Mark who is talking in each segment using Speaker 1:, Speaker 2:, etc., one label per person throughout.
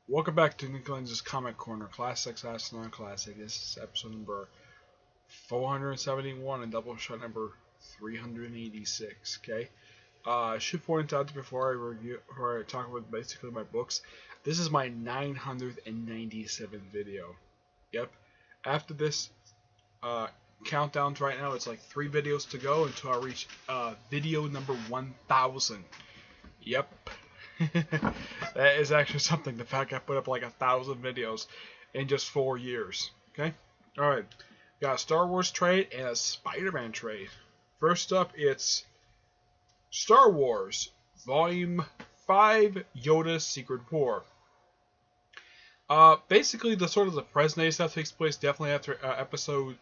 Speaker 1: Welcome back to Nick Lenz's Comic Corner, Classics slash Non-Classic. This is episode number 471 and Doubleshot number 386. Okay, I should point out that before I talk about basically my books, this is my 997th video. Yep. After this countdowns right now, it's like 3 videos to go until I reach video number 1000. Yep. That is actually something. The fact I put up like 1,000 videos in just 4 years. Okay? Alright. Got a Star Wars trade and a SpiderMan trade. First up, it's Star Wars Volume 5 Yoda's Secret War. Basically, the present day stuff takes place definitely after episode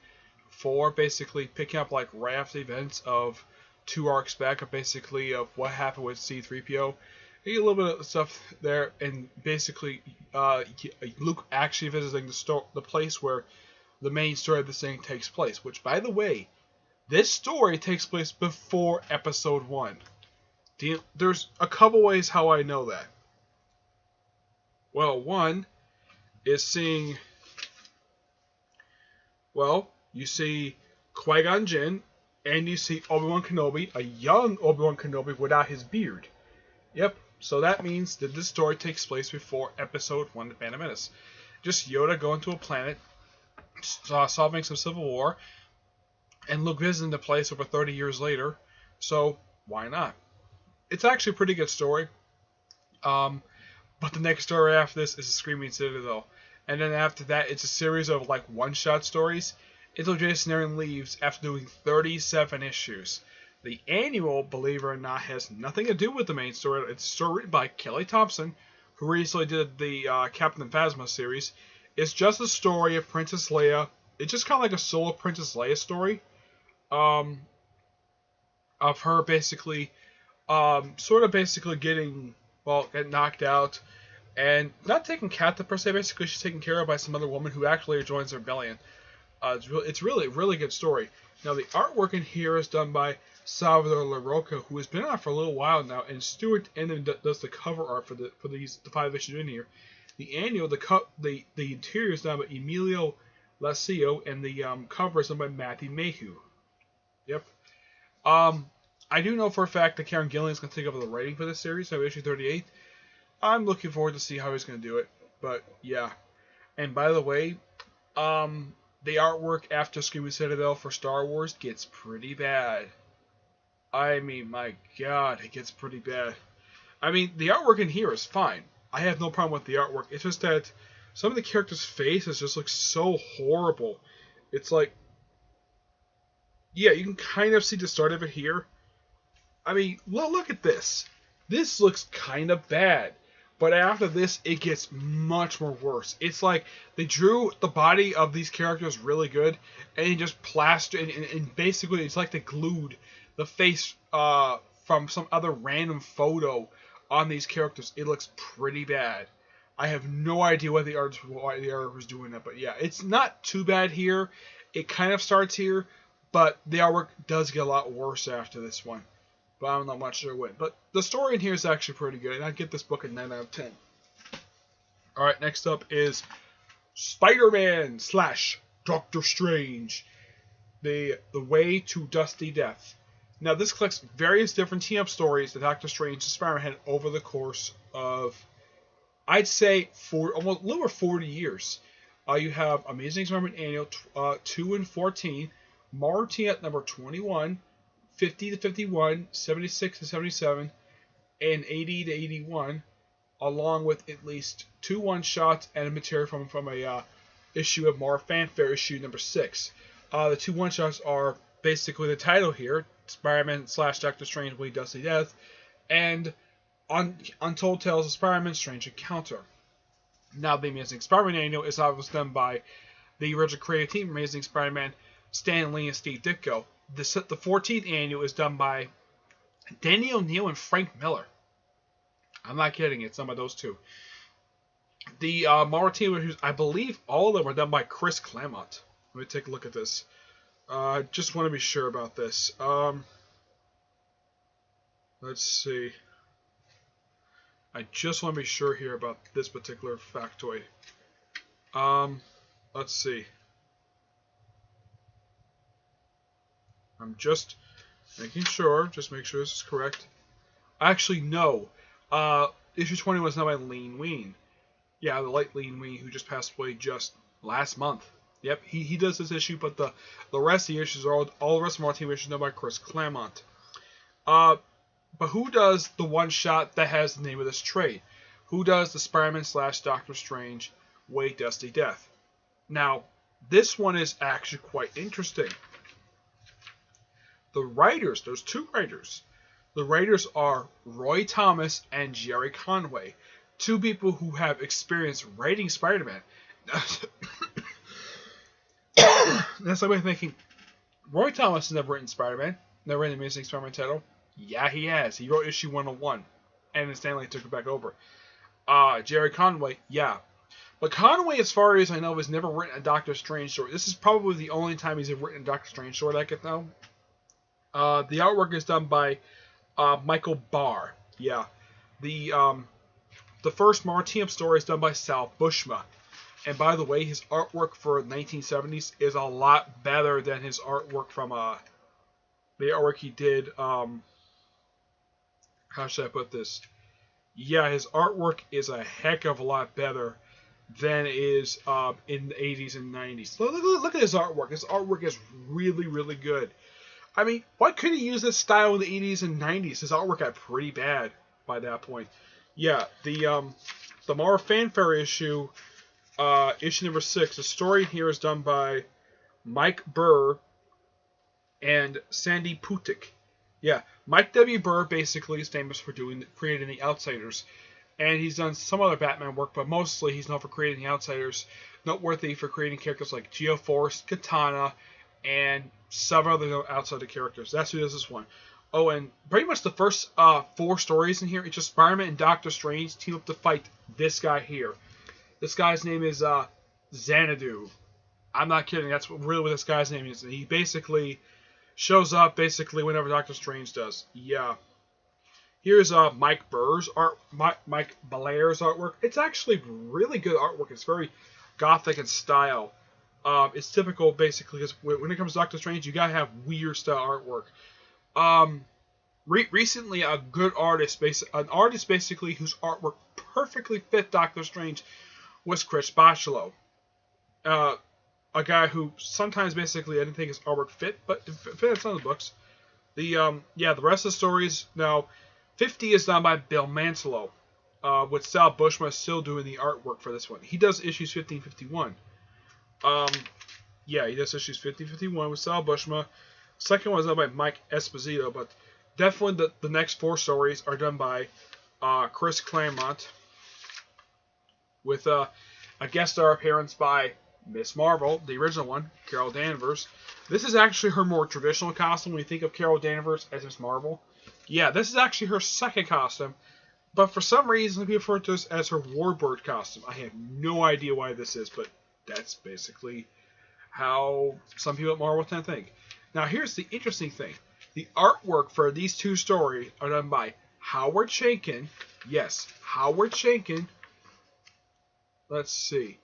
Speaker 1: 4, basically picking up like right after the events of 2 arcs back, of basically of what happened with C-3PO. You get a little bit of stuff there, and basically, Luke actually visiting the place where the main story of this thing takes place. Which, by the way, this story takes place before Episode 1. There's a couple ways how I know that. Well, one is seeing. Well, you see Qui-Gon Jinn, and you see Obi-Wan Kenobi, a young Obi-Wan Kenobi without his beard. Yep. So that means that this story takes place before Episode 1 of Phantom Menace. Just Yoda going to a planet, solving some civil war, and Luke visiting the place over 30 years later. So, why not? It's actually a pretty good story. But the next story after this is a Screaming Citadel. And then after that, it's a series of like one-shot stories until Jason Aaron leaves after doing 37 issues. The annual, believe it or not, has nothing to do with the main story. It's a story written by Kelly Thompson, who recently did the Captain Phasma series. It's just a story of Princess Leia. It's just kind of like a solo Princess Leia story. Of her basically, getting knocked out. And not taken captive per se, basically she's taken care of by some other woman who actually joins the rebellion. It's really, really good story. Now, the artwork in here is done by Salvador LaRocca, who has been on for a little while now, and Stuart Enden does the cover art for the 5 issues in here. The annual, the interior is done by Emilio Lacio, and the cover is done by Matthew Mayhew. Yep. I do know for a fact that Karen Gillan is going to take over the writing for this series, so issue 38. I'm looking forward to see how he's going to do it, but yeah. And by the way, the artwork after Screaming Citadel for Star Wars gets pretty bad. I mean, my god, it gets pretty bad. I mean, the artwork in here is fine. I have no problem with the artwork. It's just that some of the characters' faces just look so horrible. It's like, yeah, you can kind of see the start of it here. I mean, look at this. This looks kind of bad. But after this, it gets much more worse. It's like they drew the body of these characters really good, and just plastered, and basically it's like they glued the face from some other random photo on these characters. It looks pretty bad. I have no idea why the artist was doing that, but yeah, it's not too bad here. It kind of starts here, but the artwork does get a lot worse after this one. But I'm not much sure when. But the story in here is actually pretty good, and I'd give this book a 9 out of 10. Alright, next up is Spider-Man / Doctor Strange, the Way to Dusty Death. Now, this collects various different team-up stories that Doctor Strange and Spider-Man had over the course of, I'd say, almost a little over 40 years. You have Amazing Spider-Man Annual 2 and 14, Martin at number 21, 50 to 51, 76 to 77, and 80 to 81, along with at least 2 one-shots and a material from a issue of Mar Fanfare, issue number 6. The 2 one-shots are basically the title here, Spider-Man / Doctor Strange Way Dusty Death, and Untold Tales of Spider-Man Strange Encounter. Now, the Amazing Spider-Man Annual is obviously done by the original creative team, Amazing Spider-Man, Stan Lee and Steve Ditko. The 14th annual is done by Danny O'Neill and Frank Miller. I'm not kidding, it's done by those two. The Marvel team, I believe all of them are done by Chris Claremont. Let me take a look at this. Just want to be sure about this. Let's see. I just want to be sure here about this particular factoid. Let's see. I'm just making sure. Just make sure this is correct. Actually, no. Issue 20 was done by Lean Ween. Yeah, the light Lean Ween who just passed away just last month. Yep, he does this issue, but the rest of the issues are all the rest of our team issues done by Chris Claremont. But who does the one shot that has the name of this trade? Who does the Spider-Man / Doctor Strange Way Dusty Death? Now, this one is actually quite interesting. The writers, there's two writers. The writers are Roy Thomas and Jerry Conway, two people who have experience writing Spider-Man. That's somebody thinking, Roy Thomas has never written Spider-Man, never written the Amazing Spider-Man title. Yeah, he has. He wrote issue 101, and then Stanley took it back over. Jerry Conway, yeah. But Conway, as far as I know, has never written a Doctor Strange story. This is probably the only time he's ever written a Doctor Strange story that I could know. The artwork is done by Michael Barr. Yeah. The first Marvel Team Up story is done by Sal Buscema. And by the way, his artwork for the 1970s is a lot better than his artwork from the artwork he did. How should I put this? Yeah, his artwork is a heck of a lot better than is in the 80s and 90s. Look at his artwork. His artwork is really, really good. I mean, why couldn't he use this style in the 80s and 90s? His artwork got pretty bad by that point. Yeah, the Marvel Fanfare issue, issue number 6. The story here is done by Mike Burr and Sandy Putic. Yeah, Mike W. Burr basically is famous for creating the Outsiders, and he's done some other Batman work, but mostly he's known for creating the Outsiders. Noteworthy for creating characters like Geoforce, Katana, and several other Outsider characters. That's who does this one. Oh, and pretty much the first 4 stories in here, it's just Spider-Man and Doctor Strange team up to fight this guy here. This guy's name is Xanadu. I'm not kidding. That's really what this guy's name is. And he basically shows up whenever Doctor Strange does. Yeah. Here's Mike Burr's art. Mike Belair's artwork. It's actually really good artwork. It's very gothic in style. It's typical, basically, because when it comes to Doctor Strange, you gotta have weird style artwork. Recently, a good artist, an artist basically whose artwork perfectly fit Doctor Strange, was Chris Bachalo. A guy who sometimes basically I didn't think his artwork fit, but it fit in some of the books. The rest of the stories now, 50 is done by Bill Mantlo, with Sal Buscema still doing the artwork for this one. He does issues 50 and 51. He does issues 50 and 51 with Sal Buscema. Second one is done by Mike Esposito, but definitely the next 4 stories are done by Chris Claremont, with a guest star appearance by Miss Marvel, the original one, Carol Danvers. This is actually her more traditional costume when you think of Carol Danvers as Miss Marvel. Yeah, this is actually her second costume, but for some reason people refer to this as her Warbird costume. I have no idea why this is, but that's basically how some people at Marvel tend to think. Now here's the interesting thing. The artwork for these 2 stories are done by Howard Chaykin. Yes, Howard Chaykin. Let's see.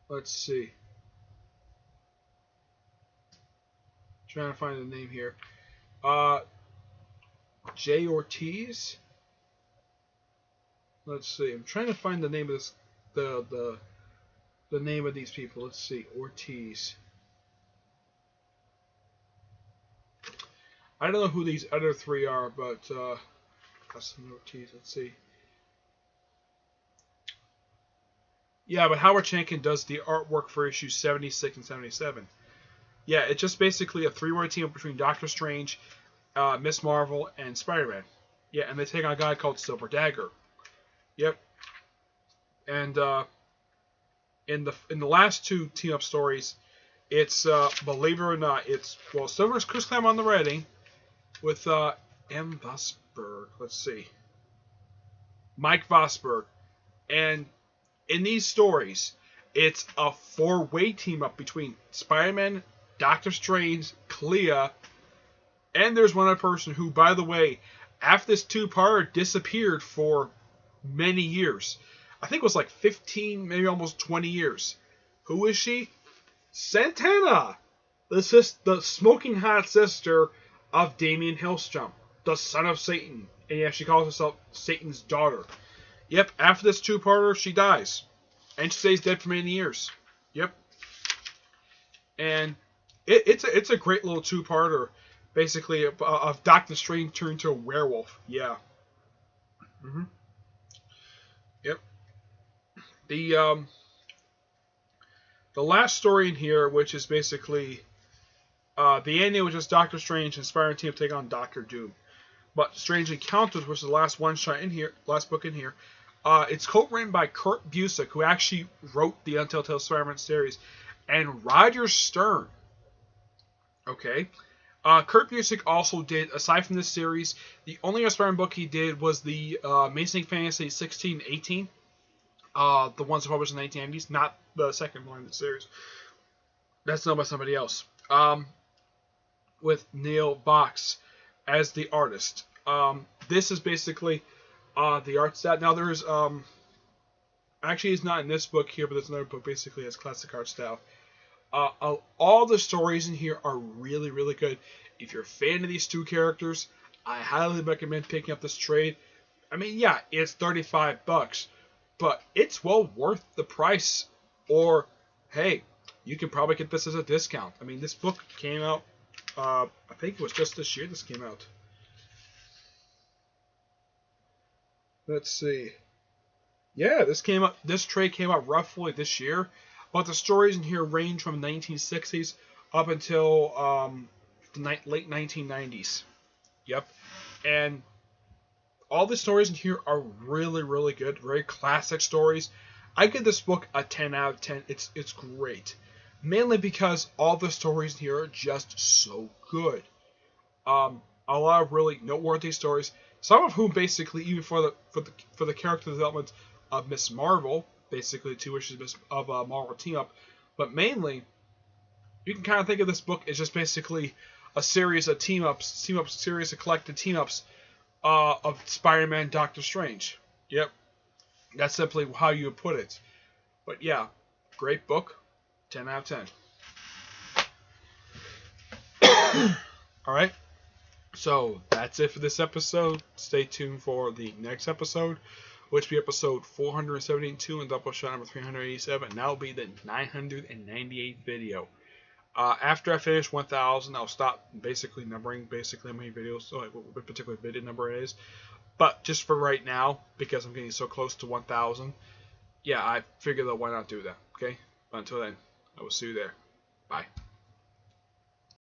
Speaker 1: Let's see. Trying to find the name here. Jay Ortiz. Let's see. I'm trying to find the name of this. The name of these people. Let's see. Ortiz. I don't know who these other 3 are, but Custom Ortiz. Let's see. Yeah, but Howard Chaykin does the artwork for issues 76 and 77. Yeah, it's just basically a 3-way team up between Doctor Strange, Miss Marvel, and Spider-Man. Yeah, and they take on a guy called Silver Dagger. Yep. And in the last 2 team-up stories, it's believe it or not, it's Silver's Chris Claremont on the writing with M. Vosberg. Let's see, Mike Vosberg, and in these stories, it's a 4-way team up between Spider-Man, Doctor Strange, Clea, And there's one other person who, by the way, after this two-parter, disappeared for many years. I think it was like 15, maybe almost 20 years. Who is she? Santana! The smoking hot sister of Damien Hillstrom, the son of Satan. And yeah, she calls herself Satan's daughter. Yep, after this two-parter, she dies. And she stays dead for many years. Yep. And it's a great little two-parter, basically, of Doctor Strange turned to a werewolf. Yeah. Yep. The last story in here, which is basically the ending, which is Doctor Strange and Spider-Man team take on Doctor Doom. But Strange Encounters, which is the last one-shot in here, last book in here, it's co-written by Kurt Busiek, who actually wrote the Telltale Spider-Man series, and Roger Stern. Okay. Kurt Busiek also did, aside from this series, the only other Spider-Man book he did was the Amazing Fantasy 16-18. The ones published in the 1990s, not the second one in the series. That's done by somebody else. With Neil Box as the artist. This is basically the art style. Now there's actually it's not in this book here, but there's another book basically has classic art style. All the stories in here are really, really good. If you're a fan of these two characters, I highly recommend picking up this trade. I mean, yeah, it's $35, but it's well worth the price. Or, hey, you can probably get this as a discount. I mean, this book came out, I think it was just this year this came out. Let's see. Yeah, this trade came out roughly this year. But the stories in here range from the 1960s up until the late 1990s. Yep. And all the stories in here are really, really good. Very classic stories. I give this book a 10 out of 10. It's great. Mainly because all the stories in here are just so good. A lot of really noteworthy stories. Some of whom basically, even for the character development of Miss Marvel, basically 2 issues of Marvel Team Up, but mainly, you can kind of think of this book as just basically a series of series of collected team-ups of Spider-Man, Doctor Strange. Yep, that's simply how you would put it. But yeah, great book, 10 out of 10. Alright, so that's it for this episode. Stay tuned for the next episode, which will be episode 472 and Doubleshot number 387. And that will be the 998th video. After I finish 1,000, I'll stop basically numbering how many videos, so like what particular video number it is. But just for right now, because I'm getting so close to 1,000, yeah, I figured that why not do that, okay? But until then, I will see you there. Bye.